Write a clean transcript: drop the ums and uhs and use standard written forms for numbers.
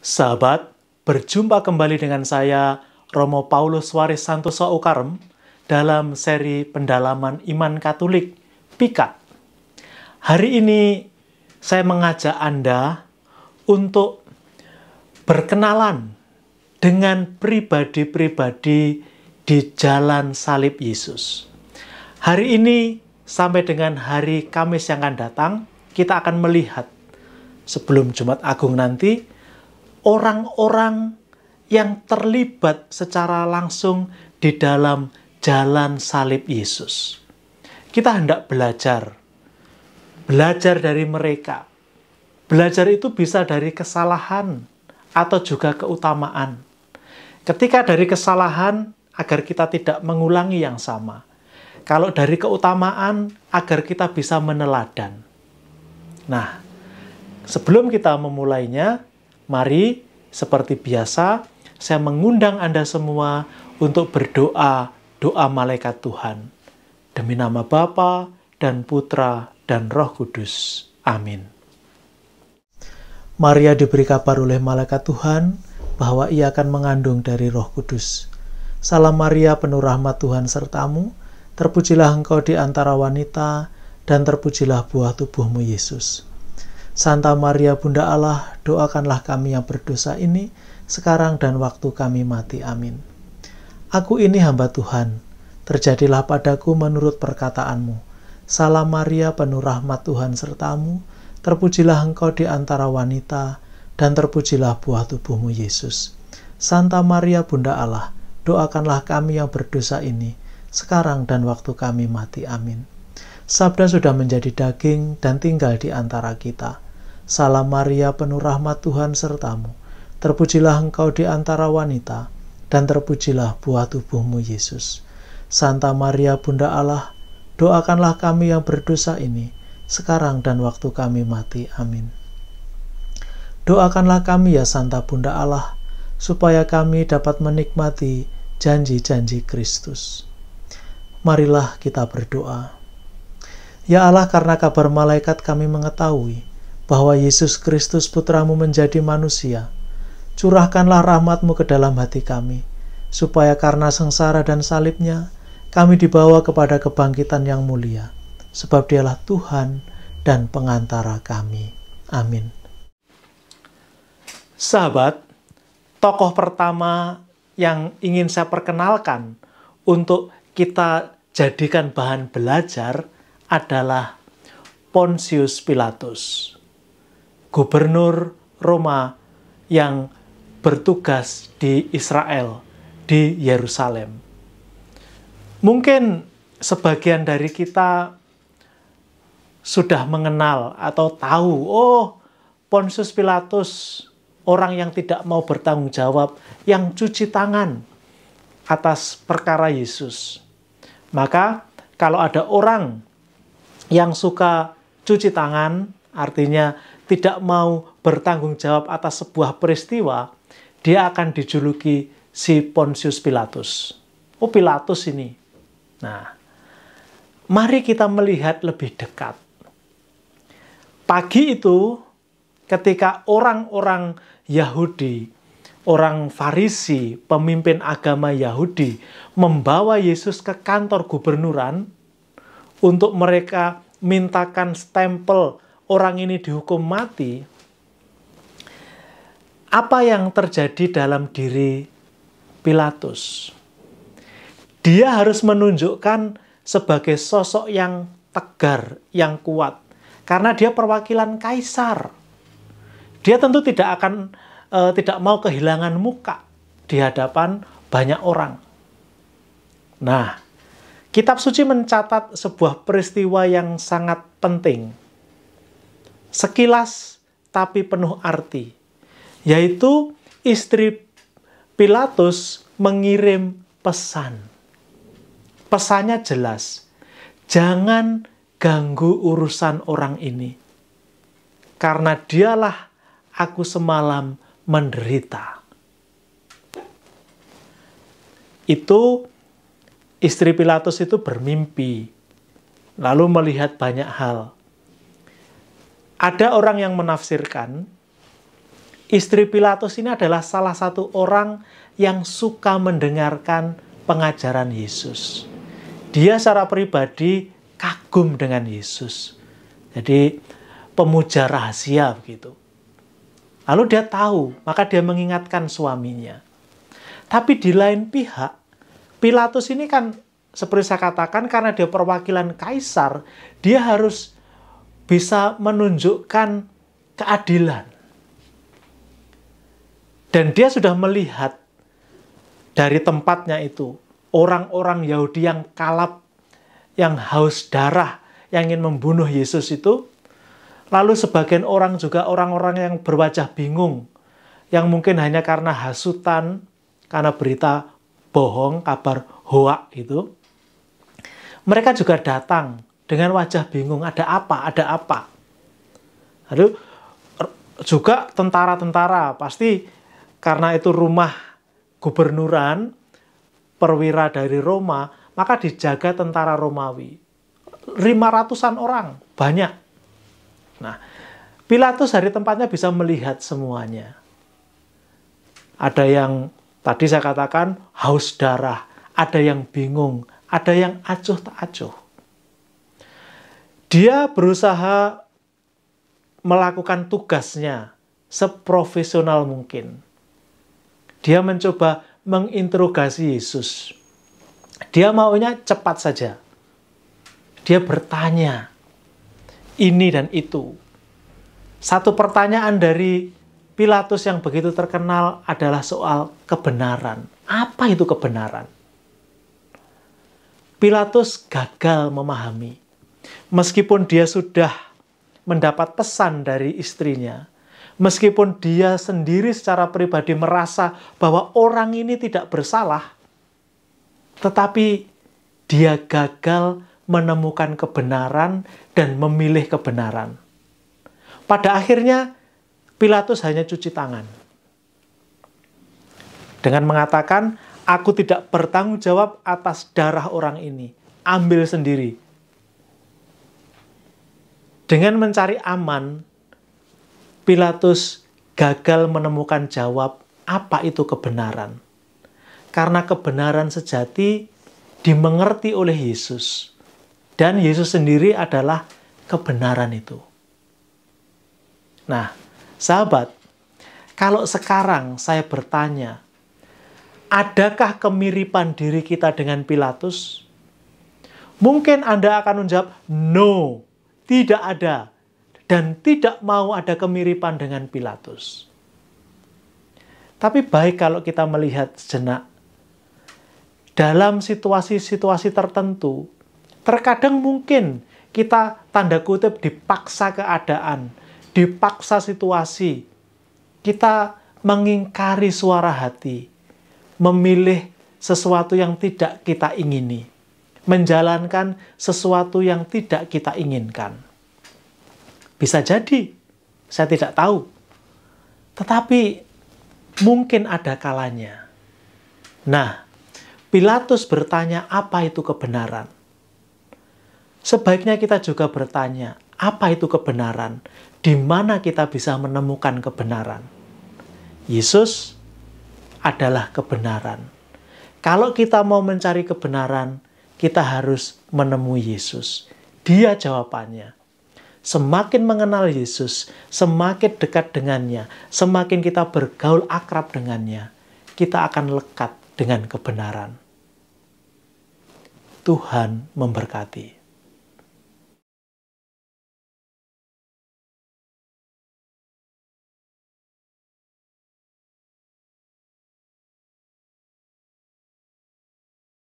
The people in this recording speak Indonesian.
Sahabat, berjumpa kembali dengan saya, Romo Paulus Waris Santoso Ukarem, dalam seri pendalaman iman Katolik, PIKA. Hari ini, saya mengajak Anda untuk berkenalan dengan pribadi-pribadi di jalan salib Yesus. Hari ini, sampai dengan hari Kamis yang akan datang, kita akan melihat, sebelum Jumat Agung nanti, orang-orang yang terlibat secara langsung di dalam jalan salib Yesus. Kita hendak belajar dari mereka. Belajar itu bisa dari kesalahan atau juga keutamaan. Ketika dari kesalahan, agar kita tidak mengulangi yang sama. Kalau dari keutamaan, agar kita bisa meneladan. Nah, sebelum kita memulainya, mari, seperti biasa, saya mengundang Anda semua untuk berdoa, doa malaikat Tuhan. Demi nama Bapa dan Putra dan Roh Kudus. Amin. Maria diberi kabar oleh malaikat Tuhan bahwa ia akan mengandung dari Roh Kudus. Salam Maria, penuh rahmat Tuhan sertamu, terpujilah engkau di antara wanita, dan terpujilah buah tubuhmu Yesus. Santa Maria Bunda Allah, doakanlah kami yang berdosa ini, sekarang dan waktu kami mati. Amin. Aku ini hamba Tuhan, terjadilah padaku menurut perkataanmu. Salam Maria, penuh rahmat Tuhan sertamu, terpujilah engkau di antara wanita, dan terpujilah buah tubuhmu Yesus. Santa Maria Bunda Allah, doakanlah kami yang berdosa ini, sekarang dan waktu kami mati. Amin. Sabda sudah menjadi daging dan tinggal di antara kita. Salam Maria, penuh rahmat Tuhan sertamu, terpujilah engkau di antara wanita, dan terpujilah buah tubuhmu Yesus. Santa Maria Bunda Allah, doakanlah kami yang berdosa ini, sekarang dan waktu kami mati. Amin. Doakanlah kami ya Santa Bunda Allah, supaya kami dapat menikmati janji-janji Kristus. Marilah kita berdoa. Ya Allah, karena kabar malaikat kami mengetahui bahwa Yesus Kristus Putramu menjadi manusia, curahkanlah rahmat-Mu ke dalam hati kami, supaya karena sengsara dan salibnya, kami dibawa kepada kebangkitan yang mulia, sebab Dialah Tuhan dan pengantara kami. Amin. Sahabat, tokoh pertama yang ingin saya perkenalkan untuk kita jadikan bahan belajar adalah Pontius Pilatus, gubernur Roma yang bertugas di Israel, di Yerusalem. Mungkin sebagian dari kita sudah mengenal atau tahu, Pontius Pilatus, orang yang tidak mau bertanggung jawab, yang cuci tangan atas perkara Yesus. Maka kalau ada orang yang suka cuci tangan, artinya tidak mau bertanggung jawab atas sebuah peristiwa, dia akan dijuluki si Pontius Pilatus. Pilatus ini. Nah, mari kita melihat lebih dekat. Pagi itu, ketika orang-orang Yahudi, orang Farisi, pemimpin agama Yahudi, membawa Yesus ke kantor gubernuran untuk mereka mintakan stempel orang ini dihukum mati, apa yang terjadi dalam diri Pilatus? Dia harus menunjukkan sebagai sosok yang tegar, yang kuat, karena dia perwakilan kaisar. Dia tentu tidak mau kehilangan muka di hadapan banyak orang. Nah, Kitab Suci mencatat sebuah peristiwa yang sangat penting, sekilas tapi penuh arti, yaitu istri Pilatus mengirim pesan. Pesannya jelas, jangan ganggu urusan orang ini, karena dialah aku semalam menderita. Itu istri Pilatus itu bermimpi, lalu melihat banyak hal. Ada orang yang menafsirkan istri Pilatus ini adalah salah satu orang yang suka mendengarkan pengajaran Yesus. Dia secara pribadi kagum dengan Yesus. Jadi pemuja rahasia begitu. Lalu dia tahu, maka dia mengingatkan suaminya. Tapi di lain pihak, Pilatus ini kan seperti saya katakan, karena dia perwakilan kaisar, dia harus bisa menunjukkan keadilan. Dan dia sudah melihat dari tempatnya itu, orang-orang Yahudi yang kalap, yang haus darah, yang ingin membunuh Yesus itu, lalu sebagian orang juga orang-orang yang berwajah bingung, yang mungkin hanya karena hasutan, karena berita bohong, kabar hoak itu, mereka juga datang dengan wajah bingung, ada apa, ada apa. Lalu juga tentara-tentara, pasti karena itu rumah gubernuran, perwira dari Roma, maka dijaga tentara Romawi. 500-an orang, banyak. Nah, Pilatus dari tempatnya bisa melihat semuanya. Ada yang tadi saya katakan haus darah, ada yang bingung, ada yang acuh tak acuh. Dia berusaha melakukan tugasnya seprofesional mungkin. Dia mencoba menginterogasi Yesus. Dia maunya cepat saja. Dia bertanya ini dan itu. Satu pertanyaan dari Pilatus yang begitu terkenal adalah soal kebenaran. Apa itu kebenaran? Pilatus gagal memahami. Meskipun dia sudah mendapat pesan dari istrinya, meskipun dia sendiri secara pribadi merasa bahwa orang ini tidak bersalah, tetapi dia gagal menemukan kebenaran dan memilih kebenaran. Pada akhirnya, Pilatus hanya cuci tangan. Dengan mengatakan, aku tidak bertanggung jawab atas darah orang ini. Ambil sendiri. Dengan mencari aman, Pilatus gagal menemukan jawab apa itu kebenaran. Karena kebenaran sejati dimengerti oleh Yesus. Dan Yesus sendiri adalah kebenaran itu. Nah, sahabat, kalau sekarang saya bertanya, adakah kemiripan diri kita dengan Pilatus? Mungkin Anda akan menjawab, no, tidak ada. Dan tidak mau ada kemiripan dengan Pilatus. Tapi baik kalau kita melihat sejenak, dalam situasi-situasi tertentu, terkadang mungkin kita tanda kutip dipaksa keadaan, dipaksa situasi, kita mengingkari suara hati, memilih sesuatu yang tidak kita ingini, menjalankan sesuatu yang tidak kita inginkan. Bisa jadi, saya tidak tahu. Tetapi mungkin ada kalanya. Nah, Pilatus bertanya apa itu kebenaran. Sebaiknya kita juga bertanya, apa itu kebenaran? Di mana kita bisa menemukan kebenaran? Yesus adalah kebenaran. Kalau kita mau mencari kebenaran, kita harus menemui Yesus. Dia jawabannya. Semakin mengenal Yesus, semakin dekat dengannya, semakin kita bergaul akrab dengannya, kita akan lekat dengan kebenaran. Tuhan memberkati.